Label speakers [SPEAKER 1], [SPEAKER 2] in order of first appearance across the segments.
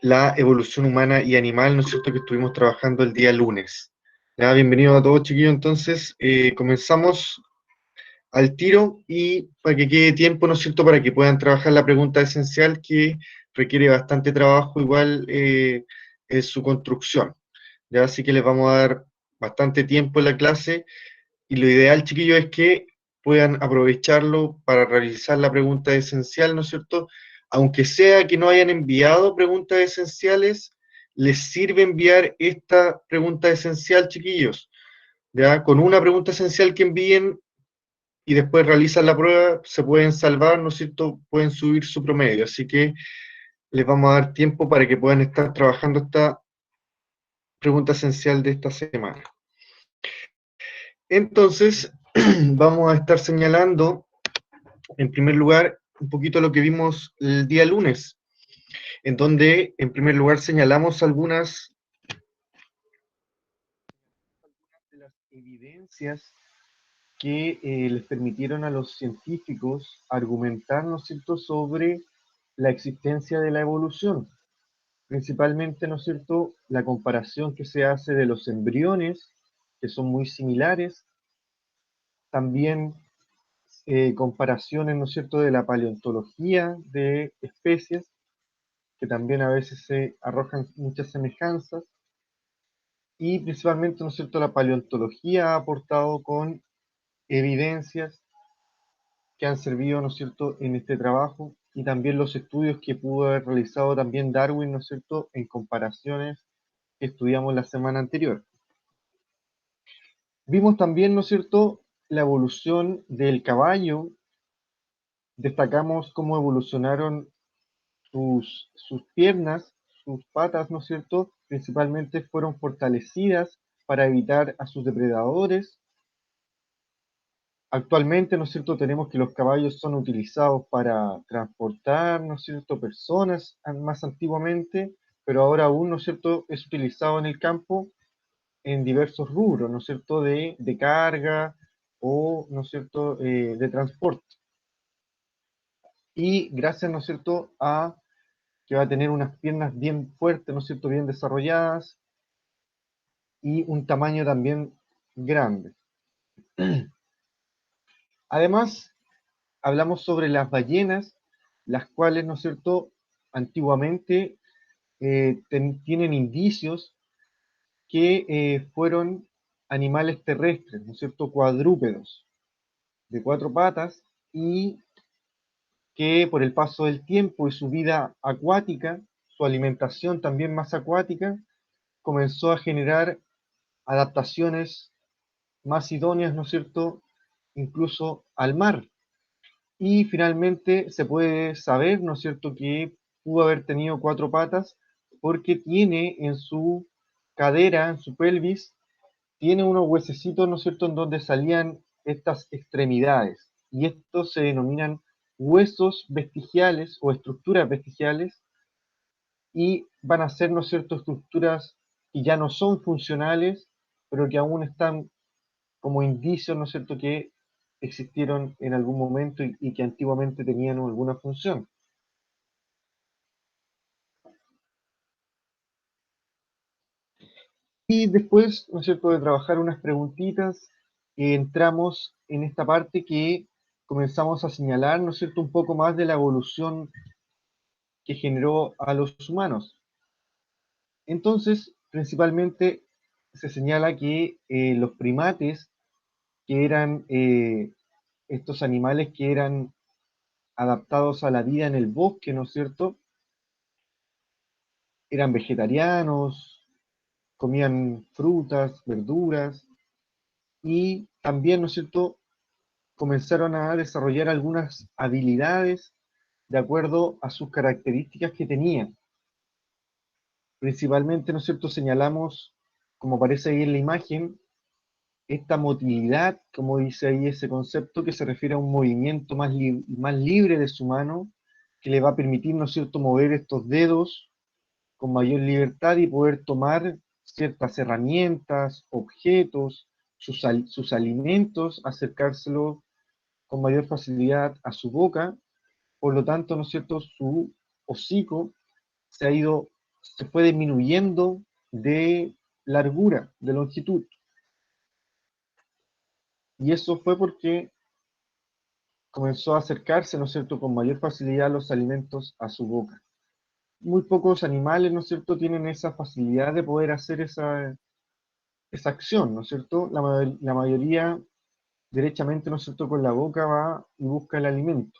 [SPEAKER 1] la evolución humana y animal, ¿no es cierto?, que estuvimos trabajando el día lunes. Ya, bienvenidos a todos, chiquillos. Entonces, comenzamos al tiro y para que quede tiempo, ¿no es cierto?, para que puedan trabajar la pregunta esencial que requiere bastante trabajo, igual en su construcción. Ya, así que les vamos a dar bastante tiempo en la clase y lo ideal, chiquillos, es que puedan aprovecharlo para realizar la pregunta esencial, ¿no es cierto? Aunque sea que no hayan enviado preguntas esenciales, les sirve enviar esta pregunta esencial, chiquillos. ¿Ya? Con una pregunta esencial que envíen y después realizan la prueba, se pueden salvar, ¿no es cierto? Pueden subir su promedio. Así que les vamos a dar tiempo para que puedan estar trabajando esta pregunta esencial de esta semana. Entonces, vamos a estar señalando, en primer lugar, un poquito lo que vimos el día lunes, en donde, en primer lugar, señalamos algunas de las evidencias que les permitieron a los científicos argumentar, ¿no es cierto?, sobre la existencia de la evolución. Principalmente, ¿no es cierto?, la comparación que se hace de los embriones, que son muy similares, también comparaciones, ¿no es cierto?, de la paleontología de especies, que también a veces se arrojan muchas semejanzas, y principalmente, ¿no es cierto?, la paleontología ha aportado con evidencias que han servido, ¿no es cierto?, en este trabajo, y también los estudios que pudo haber realizado también Darwin, ¿no es cierto?, en comparaciones que estudiamos la semana anterior. Vimos también, ¿no es cierto?, la evolución del caballo, destacamos cómo evolucionaron sus piernas, sus patas, ¿no es cierto?, principalmente fueron fortalecidas para evitar a sus depredadores. Actualmente, ¿no es cierto?, tenemos que los caballos son utilizados para transportar, ¿no es cierto?, personas más antiguamente, pero ahora aún, ¿no es cierto?, es utilizado en el campo en diversos rubros, ¿no es cierto?, de carga o, ¿no es cierto?, de transporte. Y gracias, ¿no es cierto?, a que va a tener unas piernas bien fuertes, ¿no es cierto?, bien desarrolladas y un tamaño también grande. Además, hablamos sobre las ballenas, las cuales, ¿no es cierto?, antiguamente tienen indicios que fueron animales terrestres, ¿no es cierto?, cuadrúpedos, de cuatro patas, y que por el paso del tiempo y su vida acuática, su alimentación también más acuática, comenzó a generar adaptaciones más idóneas, ¿no es cierto?, incluso al mar. Y finalmente se puede saber, ¿no es cierto?, que pudo haber tenido cuatro patas porque tiene en su cadera, en su pelvis, tiene unos huesecitos, ¿no es cierto?, en donde salían estas extremidades. Y estos se denominan huesos vestigiales o estructuras vestigiales y van a ser, ¿no es cierto?, estructuras que ya no son funcionales, pero que aún están como indicios, ¿no es cierto?, que existieron en algún momento y que antiguamente tenían alguna función. Y después, ¿no es cierto?, de trabajar unas preguntitas, entramos en esta parte que comenzamos a señalar, ¿no es cierto?, un poco más de la evolución que generó a los humanos. Entonces, principalmente se señala que los primates, que eran estos animales que eran adaptados a la vida en el bosque, ¿no es cierto?, eran vegetarianos, comían frutas, verduras, y también, ¿no es cierto?, comenzaron a desarrollar algunas habilidades de acuerdo a sus características que tenían. Principalmente, ¿no es cierto?, señalamos, como aparece ahí en la imagen, esta motilidad, como dice ahí ese concepto, que se refiere a un movimiento más libre de su mano, que le va a permitir, ¿no es cierto?, mover estos dedos con mayor libertad y poder tomar ciertas herramientas, objetos, sus alimentos, acercárselos con mayor facilidad a su boca. Por lo tanto, ¿no es cierto?, su hocico se ha ido se fue disminuyendo de largura, de longitud. Y eso fue porque comenzó a acercarse, ¿no es cierto?, con mayor facilidad los alimentos a su boca. Muy pocos animales, ¿no es cierto?, tienen esa facilidad de poder hacer esa acción, ¿no es cierto? La mayoría derechamente, ¿no es cierto?, con la boca va y busca el alimento.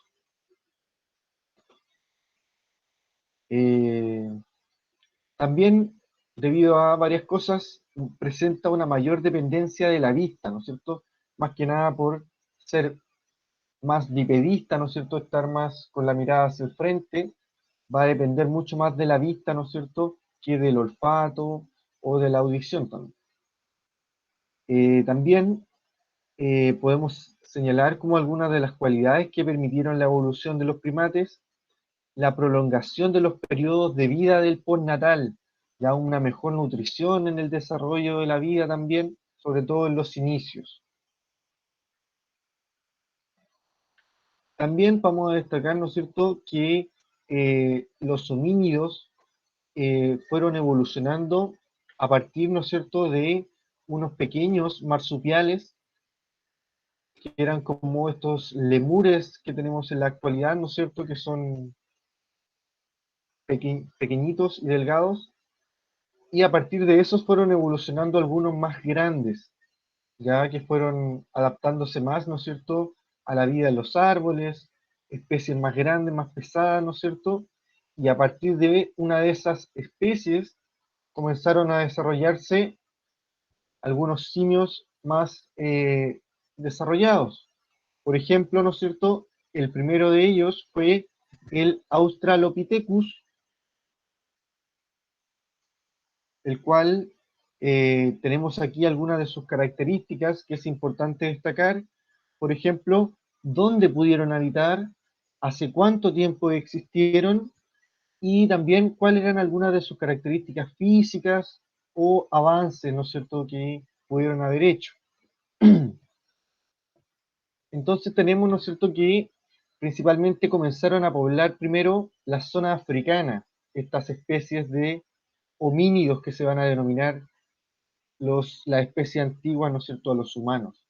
[SPEAKER 1] Eh, También, debido a varias cosas, presenta una mayor dependencia de la vista, ¿no es cierto? Más que nada por ser más bipedista, ¿no es cierto? Estar más con la mirada hacia el frente, va a depender mucho más de la vista, ¿no es cierto?, que del olfato o de la audición también. También podemos señalar como algunas de las cualidades que permitieron la evolución de los primates, la prolongación de los periodos de vida del postnatal, ya una mejor nutrición en el desarrollo de la vida también, sobre todo en los inicios. También vamos a destacar, ¿no es cierto?, que los homínidos fueron evolucionando a partir, ¿no es cierto?, de unos pequeños marsupiales que eran como estos lemures que tenemos en la actualidad, ¿no es cierto?, que son pequeñitos y delgados, y a partir de esos fueron evolucionando algunos más grandes, ya que fueron adaptándose más, ¿no es cierto?, a la vida en los árboles, especies más grandes, más pesadas, ¿no es cierto?, y a partir de una de esas especies comenzaron a desarrollarse algunos simios más desarrollados. Por ejemplo, ¿no es cierto?, el primero de ellos fue el Australopithecus, el cual tenemos aquí algunas de sus características que es importante destacar. Por ejemplo, dónde pudieron habitar, hace cuánto tiempo existieron y también cuáles eran algunas de sus características físicas o avances, ¿no es cierto?, que pudieron haber hecho. Entonces tenemos, ¿no es cierto?, que principalmente comenzaron a poblar primero la zona africana, estas especies de homínidos que se van a denominar la especie antigua, ¿no es cierto?, a los humanos.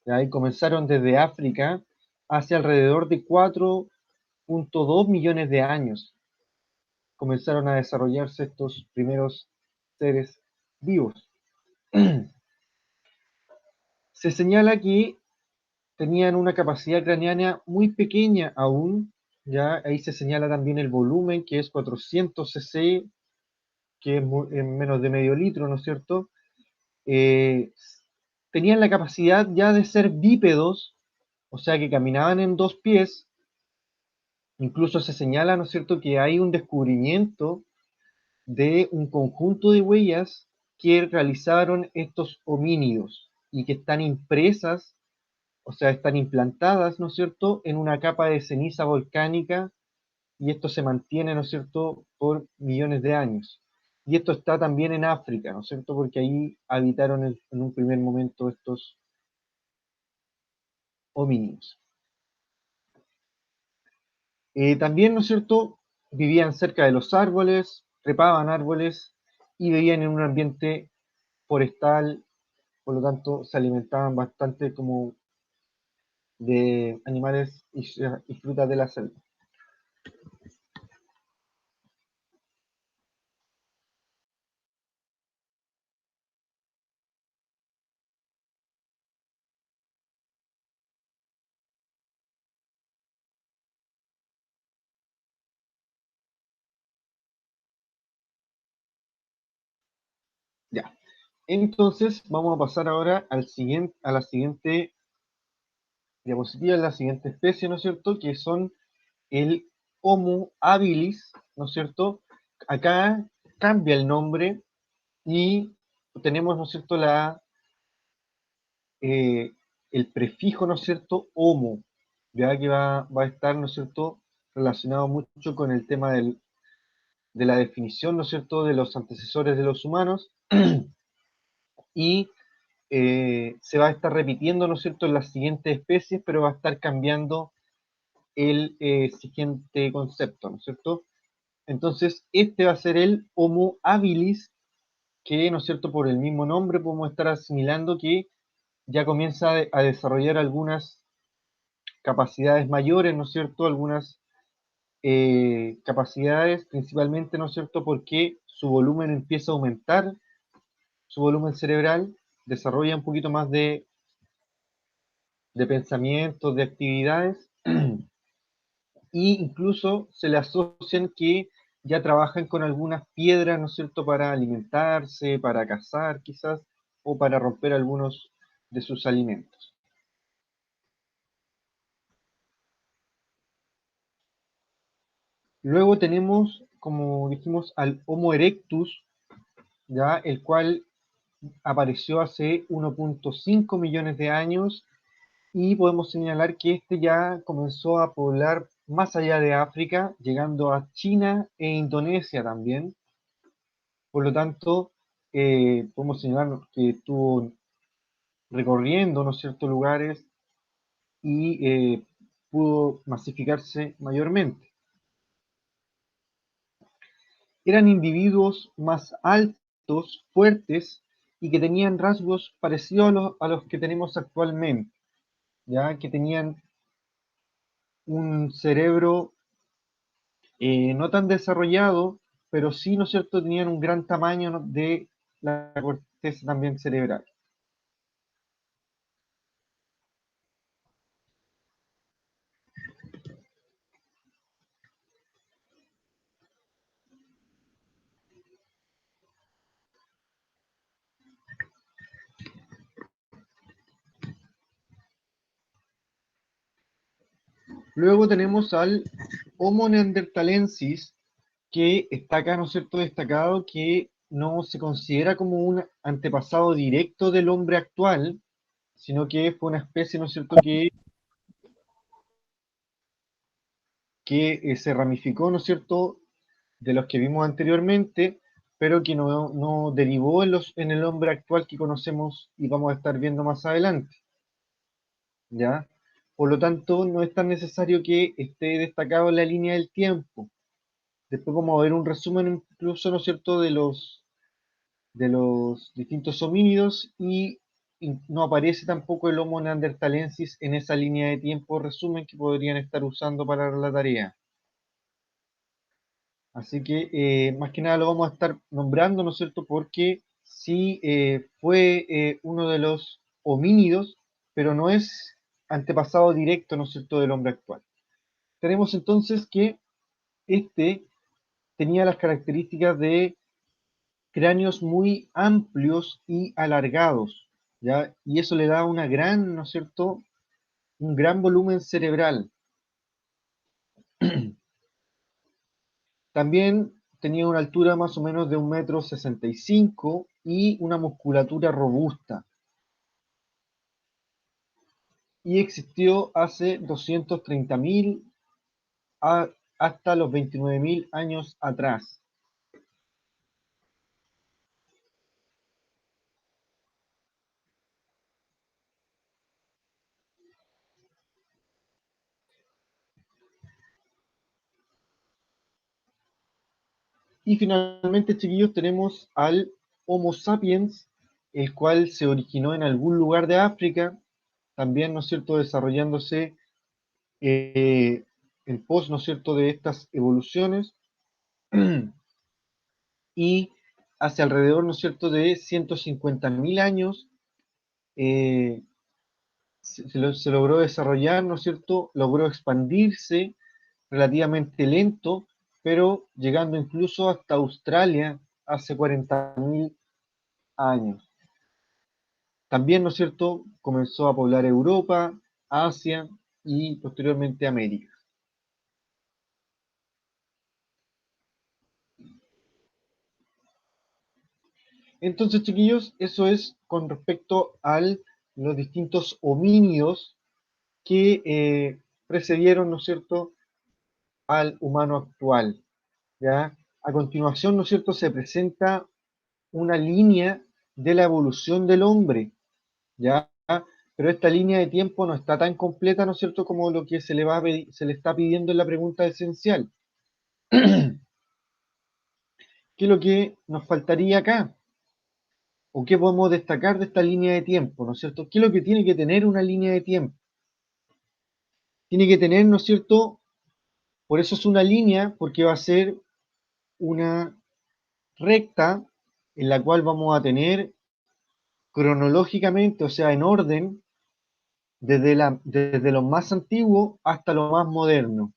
[SPEAKER 1] ¿Ya? Y comenzaron desde África hace alrededor de 4,2 millones de años. Comenzaron a desarrollarse estos primeros seres vivos. Se señala que tenían una capacidad craneana muy pequeña aún, ya ahí se señala también el volumen, que es 400 cc, que es en menos de medio litro, ¿no es cierto? Eh, Tenían la capacidad ya de ser bípedos, o sea que caminaban en dos pies. Incluso se señala, ¿no es cierto?, que hay un descubrimiento de un conjunto de huellas que realizaron estos homínidos y que están impresas, o sea, están implantadas, ¿no es cierto?, en una capa de ceniza volcánica, y esto se mantiene, ¿no es cierto?, por millones de años. Y esto está también en África, ¿no es cierto?, porque ahí habitaron en un primer momento estos homínidos. También, ¿no es cierto?, vivían cerca de los árboles, trepaban árboles y vivían en un ambiente forestal, por lo tanto se alimentaban bastante como de animales y frutas de la selva. Ya. Entonces vamos a pasar ahora a la siguiente diapositiva, la siguiente especie, ¿no es cierto?, que son el Homo habilis, ¿no es cierto? Acá cambia el nombre y tenemos, ¿no es cierto?, eh, el prefijo, ¿no es cierto?, homo, ya que va a estar, ¿no es cierto?, relacionado mucho con el tema de la definición, ¿no es cierto?, de los antecesores de los humanos, y se va a estar repitiendo, ¿no es cierto?, en las siguientes especies, pero va a estar cambiando el siguiente concepto, ¿no es cierto? Entonces, este va a ser el Homo habilis, que, ¿no es cierto?, por el mismo nombre podemos estar asimilando que ya comienza a desarrollar algunas capacidades mayores, ¿no es cierto?, algunas capacidades, principalmente, ¿no es cierto?, porque su volumen empieza a aumentar, su volumen cerebral, desarrolla un poquito más de pensamientos, de actividades, y incluso se le asocian que ya trabajan con algunas piedras, ¿no es cierto?, para alimentarse, para cazar quizás, o para romper algunos de sus alimentos. Luego tenemos, como dijimos, al Homo erectus, ya, el cual apareció hace 1.5 millones de años y podemos señalar que este ya comenzó a poblar más allá de África, llegando a China e Indonesia también. Por lo tanto, podemos señalar que estuvo recorriendo, ¿no es cierto?, lugares y pudo masificarse mayormente. Eran individuos más altos, fuertes y que tenían rasgos parecidos a los que tenemos actualmente, ya que tenían un cerebro no tan desarrollado, pero sí, ¿no es cierto?, tenían un gran tamaño, ¿no?, de la corteza también cerebral. Luego tenemos al Homo neanderthalensis, que está acá, ¿no es cierto?, destacado, que no se considera como un antepasado directo del hombre actual, sino que fue una especie, ¿no es cierto?, que se ramificó, ¿no es cierto?, de los que vimos anteriormente, pero que no derivó en el hombre actual que conocemos y vamos a estar viendo más adelante, ¿ya? Por lo tanto, no es tan necesario que esté destacado en la línea del tiempo. Después vamos a ver un resumen incluso, ¿no es cierto?, de los distintos homínidos y no aparece tampoco el Homo neanderthalensis en esa línea de tiempo resumen que podrían estar usando para la tarea. Así que más que nada lo vamos a estar nombrando, ¿no es cierto? Porque sí fue uno de los homínidos, pero no es antepasado directo, ¿no es cierto?, del hombre actual. Tenemos entonces que este tenía las características de cráneos muy amplios y alargados, ¿ya? Y eso le da una gran, ¿no es cierto?, un gran volumen cerebral. También tenía una altura más o menos de 1,65 m y una musculatura robusta. Y existió hace 230.000 hasta los 29.000 años atrás. Y finalmente, chiquillos, tenemos al Homo sapiens, el cual se originó en algún lugar de África, también, ¿no es cierto?, desarrollándose eh, en pos, ¿no es cierto?, de estas evoluciones, y hace alrededor, ¿no es cierto?, de 150.000 años eh, se logró desarrollar, ¿no es cierto?, logró expandirse relativamente lento, pero llegando incluso hasta Australia hace 40.000 años. También, ¿no es cierto?, comenzó a poblar Europa, Asia y posteriormente América. Entonces, chiquillos, eso es con respecto a los distintos homínidos que precedieron, ¿no es cierto?, al humano actual, ¿ya? A continuación, ¿no es cierto?, se presenta una línea de la evolución del hombre, ¿ya? Pero esta línea de tiempo no está tan completa, ¿no es cierto?, como lo que se le está pidiendo en la pregunta esencial. ¿Qué es lo que nos faltaría acá? ¿O qué podemos destacar de esta línea de tiempo? ¿No es cierto? ¿Qué es lo que tiene que tener una línea de tiempo? Tiene que tener, ¿no es cierto? Por eso es una línea, porque va a ser una recta en la cual vamos a tener cronológicamente, o sea, en orden, desde lo más antiguo hasta lo más moderno,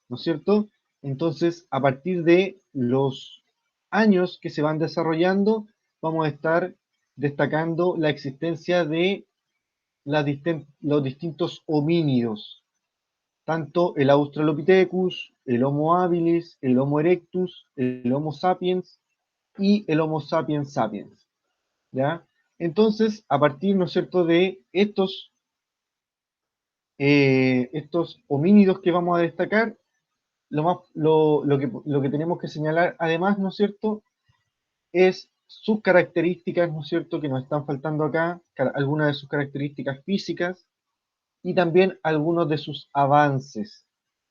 [SPEAKER 1] ¿no es cierto? Entonces, a partir de los años que se van desarrollando, vamos a estar destacando la existencia de los distintos homínidos, tanto el Australopithecus, el Homo habilis, el Homo erectus, el Homo sapiens y el Homo sapiens sapiens, ¿ya? Entonces, a partir, ¿no es cierto?, de estos homínidos que vamos a destacar, lo que tenemos que señalar además, ¿no es cierto?, es sus características, ¿no es cierto?, que nos están faltando acá, algunas de sus características físicas y también algunos de sus avances,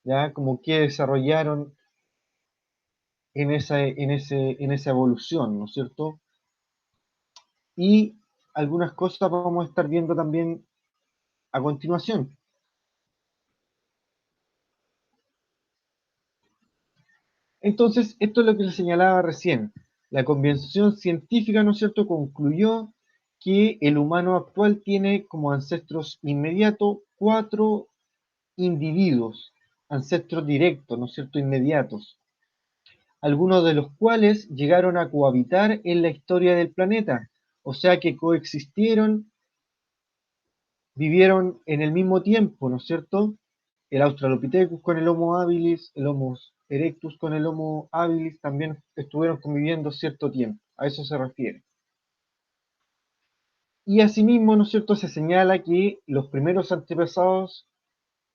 [SPEAKER 1] ¿ya? Como que desarrollaron en esa evolución, ¿no es cierto? Y algunas cosas vamos a estar viendo también a continuación. Entonces, esto es lo que les señalaba recién. La convención científica, ¿no es cierto?, concluyó que el humano actual tiene como ancestros inmediatos cuatro individuos, ancestros directos, ¿no es cierto?, inmediatos, algunos de los cuales llegaron a cohabitar en la historia del planeta, o sea que coexistieron, vivieron en el mismo tiempo, ¿no es cierto? El Australopithecus con el Homo habilis, el Homo erectus con el Homo habilis también estuvieron conviviendo cierto tiempo, a eso se refiere. Y asimismo, ¿no es cierto?, se señala que los primeros antepasados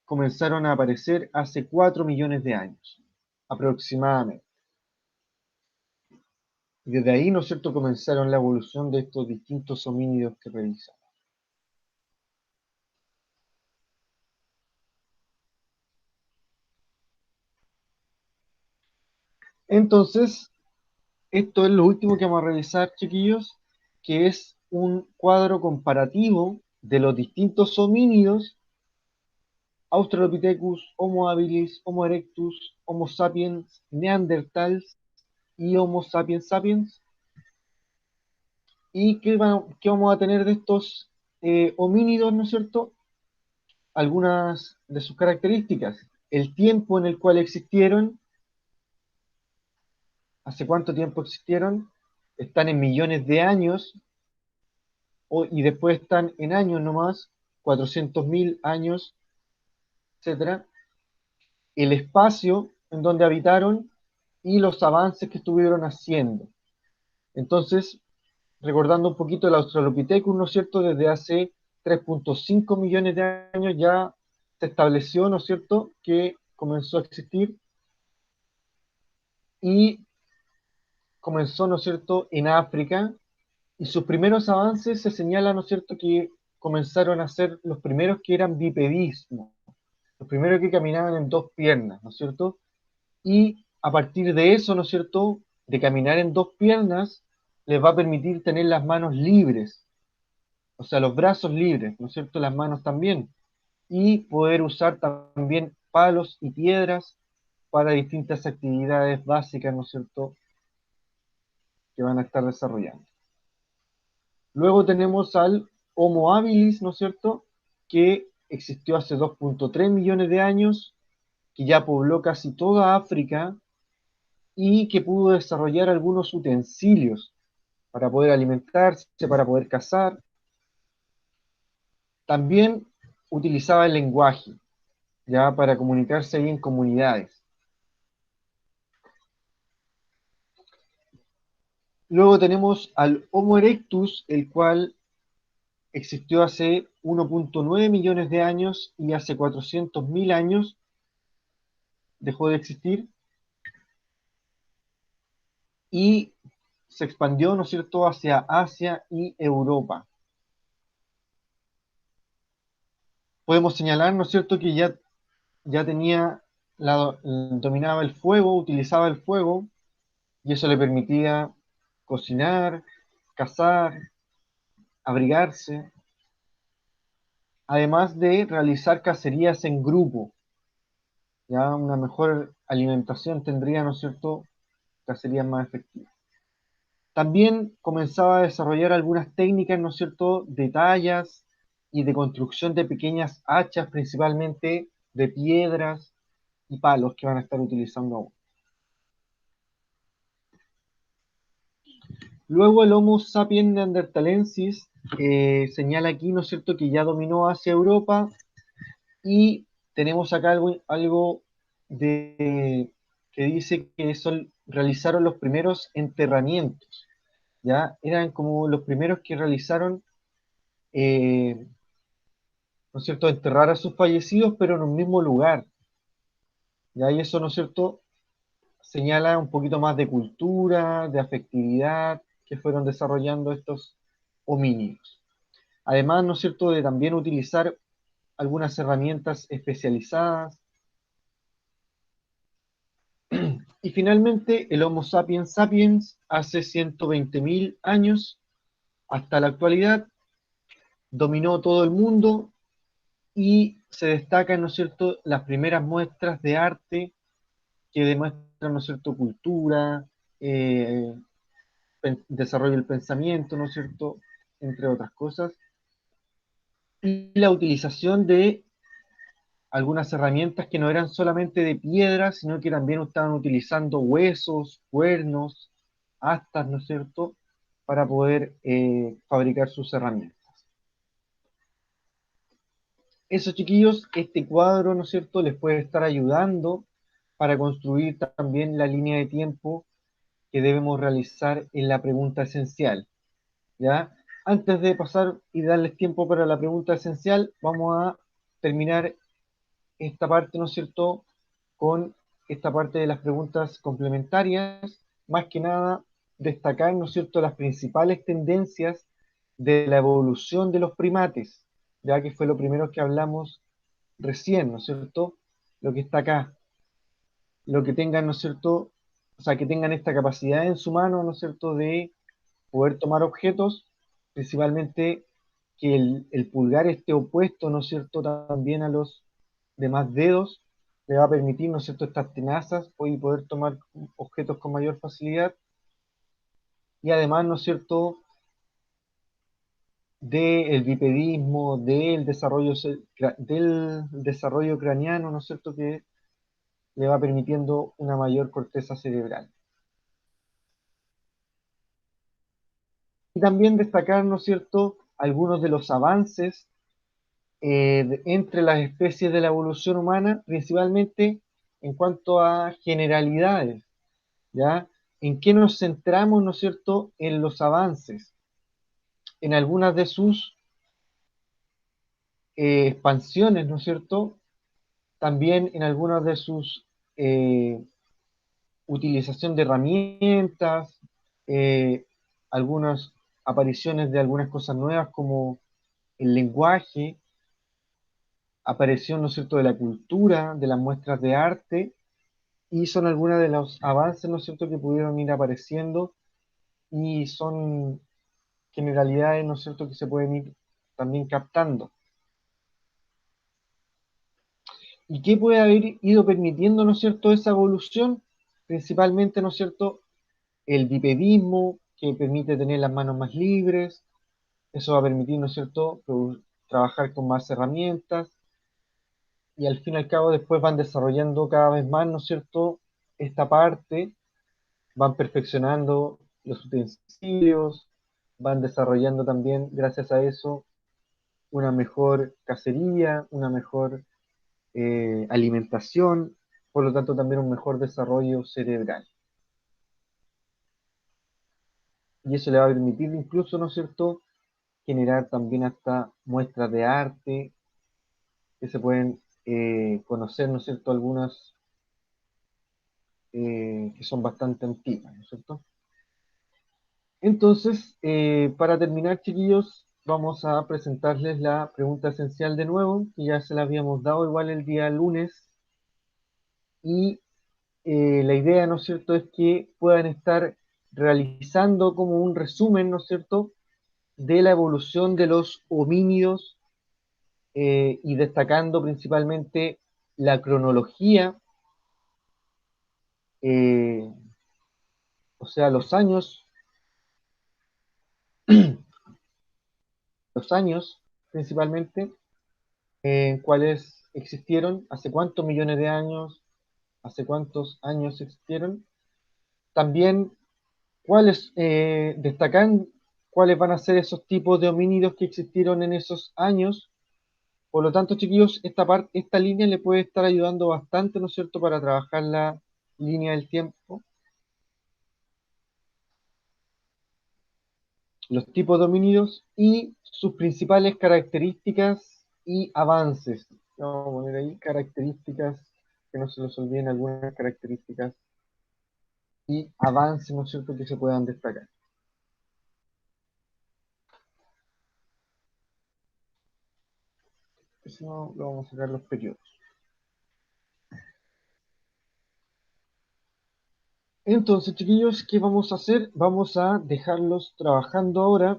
[SPEAKER 1] comenzaron a aparecer hace 4 millones de años, aproximadamente. Y desde ahí, ¿no es cierto?, comenzaron la evolución de estos distintos homínidos que realizamos. Entonces, esto es lo último que vamos a revisar, chiquillos, que es un cuadro comparativo de los distintos homínidos, Australopithecus, Homo habilis, Homo erectus, Homo sapiens, Neanderthals y Homo sapiens sapiens. ¿Y qué vamos a tener de estos homínidos, ¿no es cierto? Algunas de sus características. El tiempo en el cual existieron, hace cuánto tiempo existieron, están en millones de años, y después están en años nomás, 400.000 años, etcétera, el espacio en donde habitaron y los avances que estuvieron haciendo. Entonces, recordando un poquito el Australopithecus, ¿no es cierto? Desde hace 3.5 millones de años ya se estableció, ¿no es cierto?, que comenzó a existir y comenzó, ¿no es cierto?, en África, y sus primeros avances se señala, ¿no es cierto?, que comenzaron a ser los primeros que eran bipedismo, los primeros que caminaban en dos piernas, ¿no es cierto? Y a partir de eso, ¿no es cierto?, de caminar en dos piernas, les va a permitir tener las manos libres, o sea, los brazos libres, ¿no es cierto?, las manos también, y poder usar también palos y piedras para distintas actividades básicas, ¿no es cierto?, que van a estar desarrollando. Luego tenemos al Homo habilis, ¿no es cierto?, que existió hace 2.3 millones de años, que ya pobló casi toda África y que pudo desarrollar algunos utensilios para poder alimentarse, para poder cazar. También utilizaba el lenguaje, ya para comunicarse ahí en comunidades. Luego tenemos al Homo erectus, el cual existió hace 1.9 millones de años y hace 400.000 años dejó de existir y se expandió, ¿no es cierto?, hacia Asia y Europa. Podemos señalar, ¿no es cierto?, que ya tenía, dominaba el fuego, utilizaba el fuego, y eso le permitía cocinar, cazar, abrigarse, además de realizar cacerías en grupo. Ya una mejor alimentación tendría, ¿no es cierto?, cacerías más efectivas. También comenzaba a desarrollar algunas técnicas, ¿no es cierto?, de tallas y de construcción de pequeñas hachas, principalmente de piedras y palos que van a estar utilizando aún. Luego el Homo sapiens neanderthalensis señala aquí, ¿no es cierto?, que ya dominó hacia Europa, y tenemos acá algo que dice que realizaron los primeros enterramientos, ¿ya? Eran como los primeros que realizaron, ¿no es cierto?, enterrar a sus fallecidos, pero en un mismo lugar, ¿ya? Y eso, ¿no es cierto?, señala un poquito más de cultura, de afectividad que fueron desarrollando estos homínidos. Además, ¿no es cierto?, de también utilizar algunas herramientas especializadas. Y finalmente, el Homo sapiens sapiens, hace 120.000 años, hasta la actualidad, dominó todo el mundo y se destacan, ¿no es cierto?, las primeras muestras de arte que demuestran, ¿no es cierto?, cultura, eh, desarrollo del pensamiento, ¿no es cierto?, entre otras cosas, y la utilización de algunas herramientas que no eran solamente de piedra, sino que también estaban utilizando huesos, cuernos, astas, ¿no es cierto?, para poder fabricar sus herramientas. Eso, chiquillos, este cuadro, ¿no es cierto?, les puede estar ayudando para construir también la línea de tiempo que debemos realizar en la pregunta esencial, ¿ya? Antes de pasar y darles tiempo para la pregunta esencial, vamos a terminar esta parte, ¿no es cierto?, con esta parte de las preguntas complementarias, más que nada destacar, ¿no es cierto?, las principales tendencias de la evolución de los primates, ya que fue lo primero que hablamos recién, ¿no es cierto?, lo que está acá, lo que tengan, ¿no es cierto?, o sea, que tengan esta capacidad en su mano, ¿no es cierto?, de poder tomar objetos, principalmente que el pulgar esté opuesto, ¿no es cierto?, también a los demás dedos, le va a permitir, ¿no es cierto?, estas tenazas y poder tomar objetos con mayor facilidad, y además, ¿no es cierto?, del bipedismo, del desarrollo craneano, ¿no es cierto?, que le va permitiendo una mayor corteza cerebral. Y también destacar, ¿no es cierto?, algunos de los avances entre las especies de la evolución humana, principalmente en cuanto a generalidades, ¿ya? ¿En qué nos centramos, no es cierto?, en los avances, en algunas de sus expansiones, ¿no es cierto?, también en algunas de sus eh, utilización de herramientas, eh, algunas apariciones de algunas cosas nuevas como el lenguaje, aparición, ¿no es cierto?, de la cultura, de las muestras de arte, y son algunos de los avances, ¿no es cierto?, que pudieron ir apareciendo, y son generalidades, ¿no es cierto?, que se pueden ir también captando. ¿Y qué puede haber ido permitiendo, ¿no es cierto?, esa evolución? Principalmente, ¿no es cierto?, el bipedismo, que permite tener las manos más libres, eso va a permitir, ¿no es cierto?, trabajar con más herramientas, y al fin y al cabo después van desarrollando cada vez más, ¿no es cierto?, esta parte, van perfeccionando los utensilios, van desarrollando también, gracias a eso, una mejor cacería, una mejor alimentación, por lo tanto también un mejor desarrollo cerebral. Y eso le va a permitir incluso, ¿no es cierto?, generar también hasta muestras de arte que se pueden conocer, ¿no es cierto?, algunas que son bastante antiguas, ¿no es cierto? Entonces, para terminar, chiquillos, vamos a presentarles la pregunta esencial de nuevo, que ya se la habíamos dado igual el día lunes, y la idea, ¿no es cierto?, es que puedan estar realizando como un resumen, ¿no es cierto?, de la evolución de los homínidos y destacando principalmente la cronología, eh, o sea, los años principalmente, en cuáles existieron, hace cuántos millones de años, hace cuántos años existieron. También cuáles destacan cuáles van a ser esos tipos de homínidos que existieron en esos años. Por lo tanto, chiquillos, esta línea le puede estar ayudando bastante, ¿no es cierto?, para trabajar la línea del tiempo, los tipos de homínidos y sus principales características y avances. Vamos a poner ahí características, que no se nos olviden algunas características y avances, ¿no es cierto?, que se puedan destacar. Eso lo vamos a sacar los periodos. Entonces, chiquillos, ¿qué vamos a hacer? Vamos a dejarlos trabajando ahora.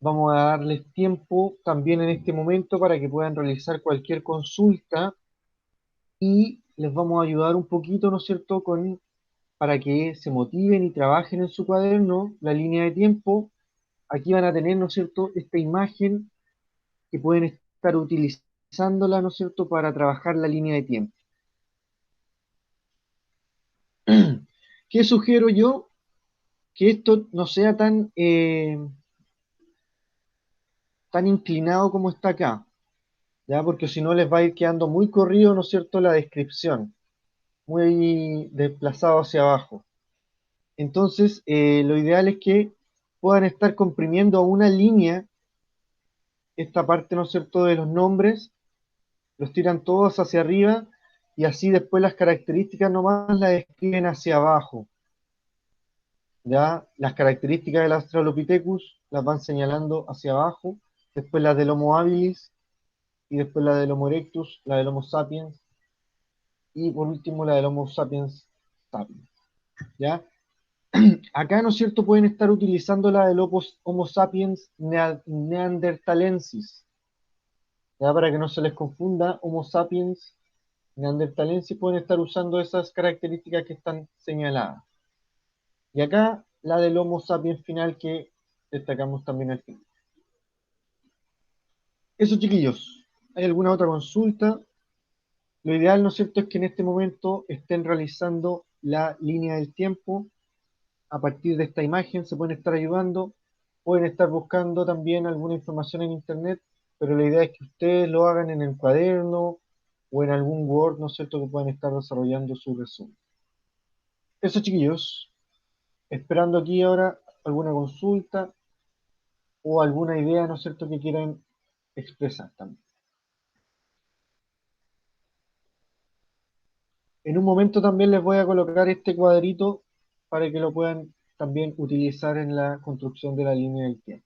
[SPEAKER 1] Vamos a darles tiempo también en este momento para que puedan realizar cualquier consulta y les vamos a ayudar un poquito, ¿no es cierto?, para que se motiven y trabajen en su cuaderno la línea de tiempo. Aquí van a tener, ¿no es cierto?, esta imagen que pueden estar utilizándola, ¿no es cierto?, para trabajar la línea de tiempo. ¿Qué sugiero yo? Que esto no sea tan inclinado como está acá, ¿ya? Porque si no les va a ir quedando muy corrido, ¿no es cierto?, la descripción, muy desplazado hacia abajo. Entonces, lo ideal es que puedan estar comprimiendo a una línea esta parte, ¿no es cierto?, de los nombres, los tiran todos hacia arriba y así después las características nomás las escriben hacia abajo, ¿ya? Las características del Australopithecus las van señalando hacia abajo, después las del Homo habilis, y después la del Homo erectus, la del Homo sapiens, y por último la del Homo sapiens sapiens, ¿ya? Acá, ¿no es cierto?, pueden estar utilizando la del Homo sapiens neanderthalensis, ¿ya? Para que no se les confunda, Homo sapiens neanderthalensis pueden estar usando esas características que están señaladas. Y acá la del Homo sapiens final que destacamos también al final. Eso, chiquillos. ¿Hay alguna otra consulta? Lo ideal, ¿no es cierto?, es que en este momento estén realizando la línea del tiempo. A partir de esta imagen se pueden estar ayudando, pueden estar buscando también alguna información en internet, pero la idea es que ustedes lo hagan en el cuaderno o en algún Word, ¿no es cierto?, que puedan estar desarrollando su resumen. Eso, chiquillos. Esperando aquí ahora alguna consulta o alguna idea, ¿no es cierto?, que quieran expresar también. En un momento también les voy a colocar este cuadrito para que lo puedan también utilizar en la construcción de la línea del tiempo.